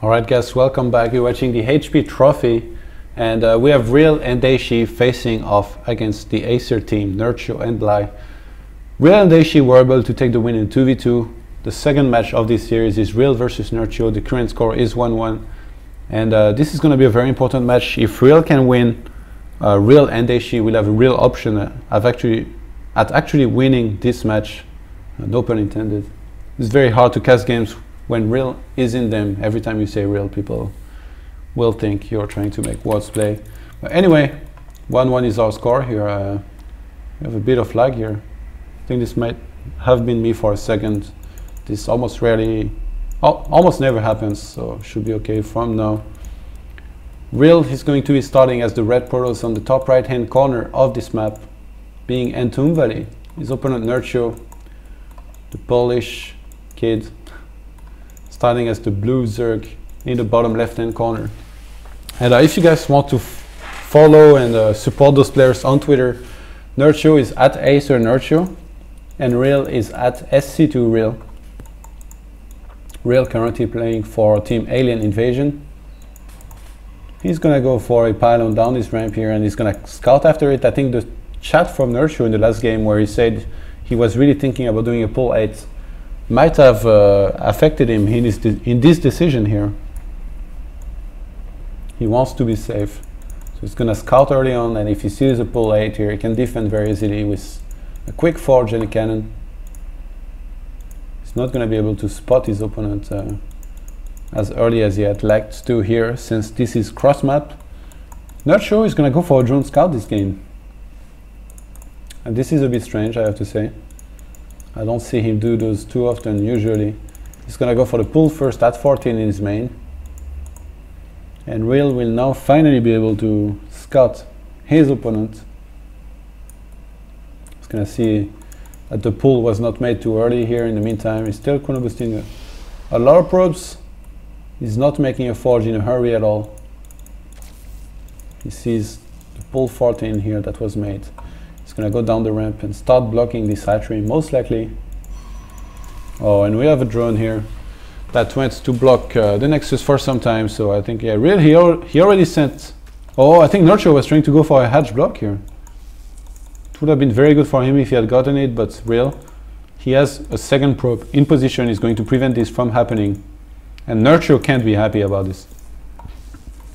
Alright guys, welcome back. You're watching the HP Trophy and we have ReaLNchio3 facing off against the Acer team, Nerchio and Bly. ReaLNchio3 were able to take the win in 2v2. The second match of this series is Real versus Nerchio. The current score is 1-1 and this is going to be a very important match. If Real can win, ReaLNchio3 will have a real option at actually winning this match, no pun intended. It's very hard to cast games when Real is in them. Every time you say Real, people will think you're trying to make words play. But anyway, 1-1 is our score here. We have a bit of lag here. I think this might have been me for a second. This almost never happens, so should be okay from now. Real is going to be starting as the red portals on the top right hand corner of this map, being Entomb Valley. His opponent Nerchio, the Polish kid, starting as the blue Zerg in the bottom left hand corner. And if you guys want to follow and support those players on Twitter, Nerchio is at ReaLNerchio3 and Real is at SC2Real. Real currently playing for Team Alien Invasion. He's gonna go for a pylon down this ramp here and he's gonna scout after it. I think the chat from Nerchio in the last game where he said he was really thinking about doing a pull 8 might have affected him in this decision here. He wants to be safe, so he's gonna scout early on, and if he sees a pull 8 here, he can defend very easily with a quick forge and a cannon. He's not gonna be able to spot his opponent as early as he had liked to here, since this is cross map. Nerchio is gonna go for a drone scout this game, and this is a bit strange, I have to say. I don't see him do those too often usually. He's gonna go for the pull first at 14 in his main. And Real will now finally be able to scout his opponent. He's gonna see that the pull was not made too early here. In the meantime, he's still chrono boosting a lot of probes. He's not making a forge in a hurry at all. He sees the pull 14 here that was made. He's gonna go down the ramp and start blocking this hatchery, most likely. Oh, and we have a drone here that went to block the Nexus for some time, so I think, yeah, Real, he already sent... Oh, I think Nerchio was trying to go for a hatch block here. It would have been very good for him if he had gotten it, but Real, he has a second probe in position, is going to prevent this from happening. And Nerchio can't be happy about this.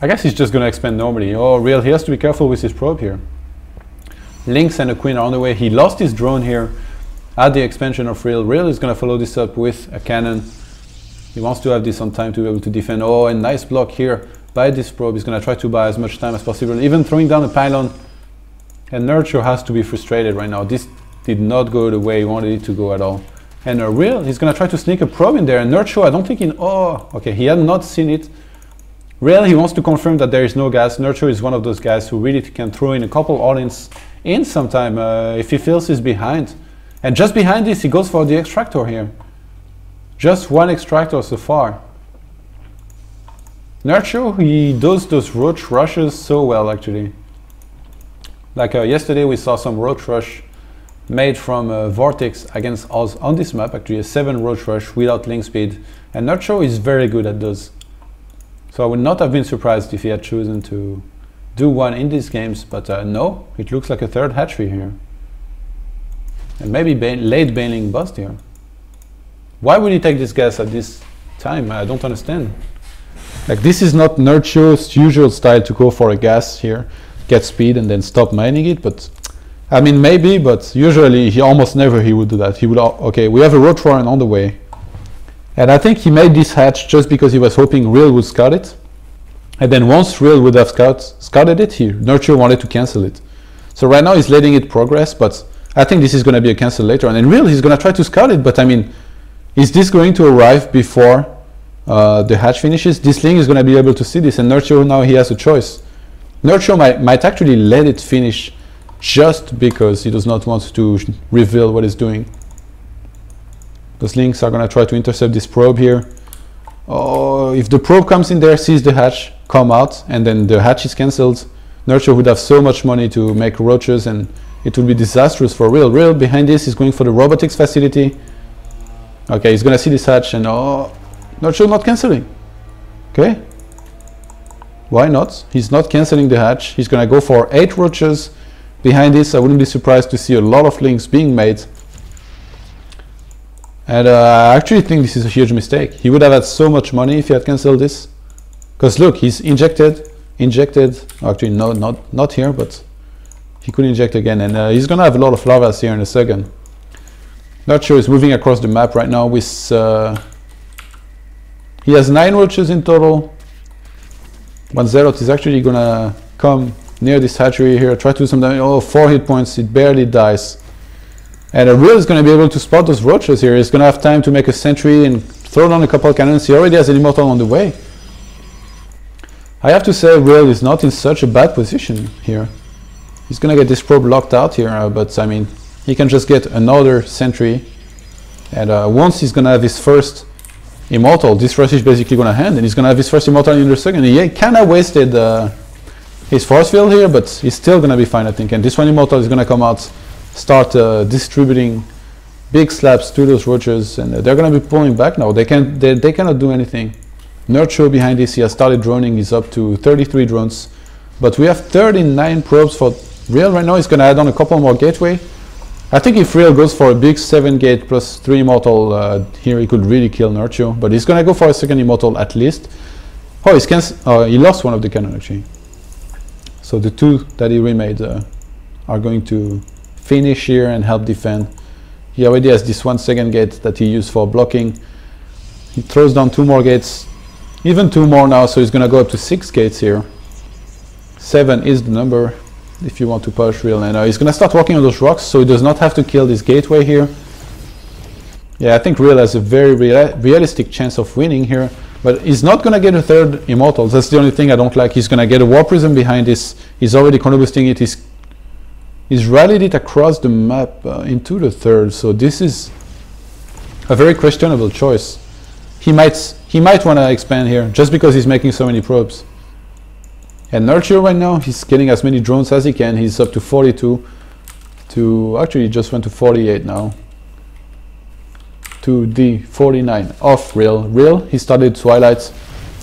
I guess he's just gonna expand normally. Oh, Real, he has to be careful with his probe here. Lynx and a Queen are on the way. He lost his drone here at the expansion of Real. Real is going to follow this up with a cannon. He wants to have this on time to be able to defend. Oh, and nice block here by this probe. He's going to try to buy as much time as possible, even throwing down a pylon. And Nerchio has to be frustrated right now. This did not go the way he wanted it to go at all. And Real, he's going to try to sneak a probe in there. And Nerchio, I don't think okay, he had not seen it. Real, he wants to confirm that there is no gas. Nerchio is one of those guys who really can throw in a couple all-ins in sometime if he feels he's behind. And just behind this, he goes for the extractor here. Just one extractor so far. Nerchio, he does those roach rushes so well, actually. Like yesterday, we saw some roach rush made from Vortex against us on this map, actually a 7 roach rush without link speed. And Nerchio is very good at those. So I would not have been surprised if he had chosen to do one in these games, but no, it looks like a third hatchery here. And maybe late bailing bust here. Why would he take this gas at this time? I don't understand. Like, this is not Nerchio's usual style to go for a gas here, get speed and then stop mining it, but I mean maybe, but usually he almost never he would do that. He would, okay, we have a roach warren on the way. And I think he made this hatch just because he was hoping Real would scout it. And then once Real would have scouted it here, Nerchio wanted to cancel it. So right now he's letting it progress, but I think this is going to be a cancel later on. And Real, he's going to try to scout it, but I mean, is this going to arrive before the hatch finishes? This Link is going to be able to see this, and Nerchio, now he has a choice. Nerchio might actually let it finish just because he does not want to reveal what he's doing. Those Links are going to try to intercept this probe here. Oh, if the probe comes in there, sees the hatch come out, and then the hatch is cancelled, Nerchio would have so much money to make roaches, and it would be disastrous for Real. Real, behind this, is going for the robotics facility. Okay, he's going to see this hatch, and oh, Nerchio not cancelling. Okay. Why not? He's not cancelling the hatch. He's gonna go for 8 roaches. Behind this, I wouldn't be surprised to see a lot of links being made. And I actually think this is a huge mistake. He would have had so much money if he had cancelled this. Because look, he's injected. Actually, no, not here, but he could inject again. And he's gonna have a lot of lavas here in a second. Nerchio is moving across the map right now with... he has 9 roaches in total. One Zealot is actually gonna come near this hatchery here, try to do some damage. Oh, 4 hit points, it barely dies. And Real is going to be able to spot those roaches here. He's going to have time to make a sentry and throw down a couple of cannons. He already has an Immortal on the way. I have to say, Real is not in such a bad position here. He's going to get this probe locked out here, but I mean, he can just get another sentry. And once he's going to have his first Immortal, this rush is basically going to hand, and he's going to have his first Immortal in the second. He kind of wasted his force field here, but he's still going to be fine, I think. And this one Immortal is going to come out, start distributing big slaps to those roaches, and they're going to be pulling back now. They cannot do anything. Nerchio behind this, he has started droning. He's up to 33 drones, but we have 39 probes for Real right now. He's going to add on a couple more gateway. I think if Real goes for a big 7 gate plus 3 Immortal here, he could really kill Nerchio, but he's going to go for a second Immortal at least. Oh, he lost one of the cannon actually. So the 2 that he remade are going to finish here and help defend. He already has this 1 second gate that he used for blocking. He throws down 2 more gates, even 2 more now, so he's going to go up to 6 gates here. 7 is the number if you want to push Real, and he's going to start working on those rocks so he does not have to kill this gateway here. Yeah, I think Real has a very realistic chance of winning here, but he's not going to get a 3rd Immortal. That's the only thing I don't like. He's going to get a War Prism behind this. He's already counterboosting it. He's rallied it across the map into the 3rd, so this is a very questionable choice. He might want to expand here just because he's making so many probes. And Nerchio right now, he's getting as many drones as he can. He's up to 42 actually he just went to 48 now. To the 49 of Real. He started Twilight,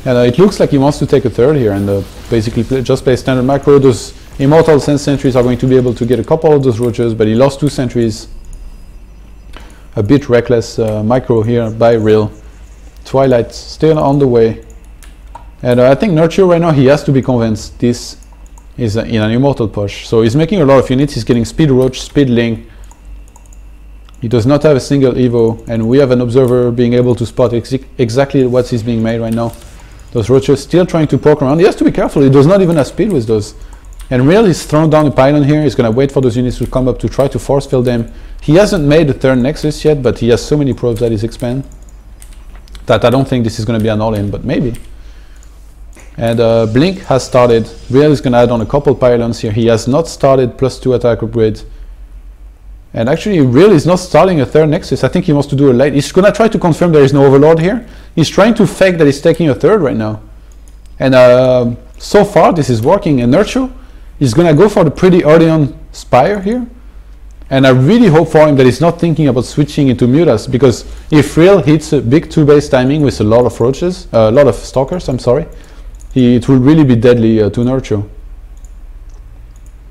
and it looks like he wants to take a 3rd here and basically just play standard macro. Those Immortals and sentries are going to be able to get a couple of those roaches, but he lost 2 sentries. A bit reckless micro here by Real. Twilight still on the way. And I think Nerchio right now, he has to be convinced this is in an Immortal push. So he's making a lot of units. He's getting Speed Roach, Speed Link. He does not have a single Evo, and we have an observer being able to spot exactly what is being made right now. Those roaches still trying to poke around. He has to be careful. He does not even have speed with those. And Real is thrown down a pylon here. He's going to wait for those units to come up to try to force fill them. He hasn't made the 3rd Nexus yet, but he has so many probes that he's expand that I don't think this is going to be an all-in, but maybe. And Blink has started. Real is going to add on a couple pylons here. He has not started +2 attack upgrade. And actually, Real is not starting a 3rd Nexus. I think he wants to do a late. He's going to try to confirm there is no Overlord here. He's trying to fake that he's taking a 3rd right now. And so far, this is working. And Nerchio is going to go for the pretty early on Spire here. And I really hope for him that he's not thinking about switching into Mutas, because if Real hits a big 2-base timing with a lot of roaches, a lot of Stalkers, I'm sorry, it will really be deadly to Nerchio.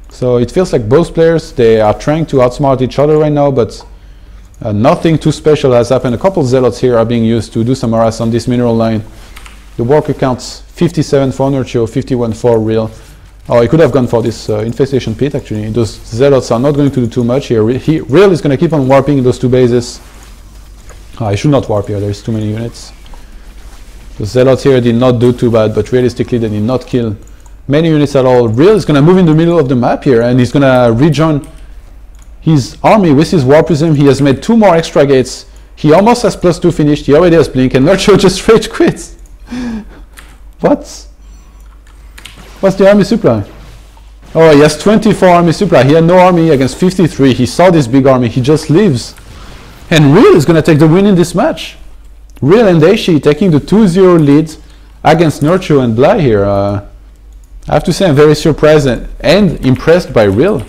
So it feels like both players, they are trying to outsmart each other right now, but nothing too special has happened. A couple Zealots here are being used to do some harass on this mineral line. The worker counts 57 for Nerchio, 51 for Real. Oh, he could have gone for this Infestation Pit actually. Those Zealots are not going to do too much here. Real is going to keep on warping those 2 bases. Oh, I should not warp here, there's too many units. The Zealots here did not do too bad, but realistically they did not kill many units at all. Real is going to move in the middle of the map here, and he's going to rejoin his army with his War Prism. He has made 2 more extra gates. He almost has +2 finished. He already has Blink, and Nerchio just rage quits. What? What's the army supply? Oh, he has 24 army supply. He had no army against 53. He saw this big army. He just leaves. And Real is going to take the win in this match. Real and Daishi taking the 2-0 lead against Nerchio and Bly here. I have to say I'm very surprised and impressed by Real.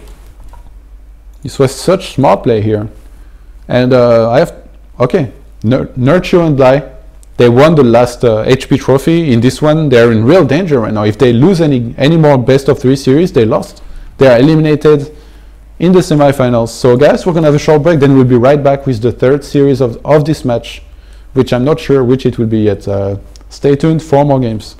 This was such smart play here. And I have... Okay, Nerchio and Bly They won the last HP trophy. In this one, they're in real danger right now. If they lose any more best of 3 series, they lost. They are eliminated in the semifinals. So guys, we're gonna have a short break, then we'll be right back with the third series of this match, which I'm not sure which it will be yet. Stay tuned for more games.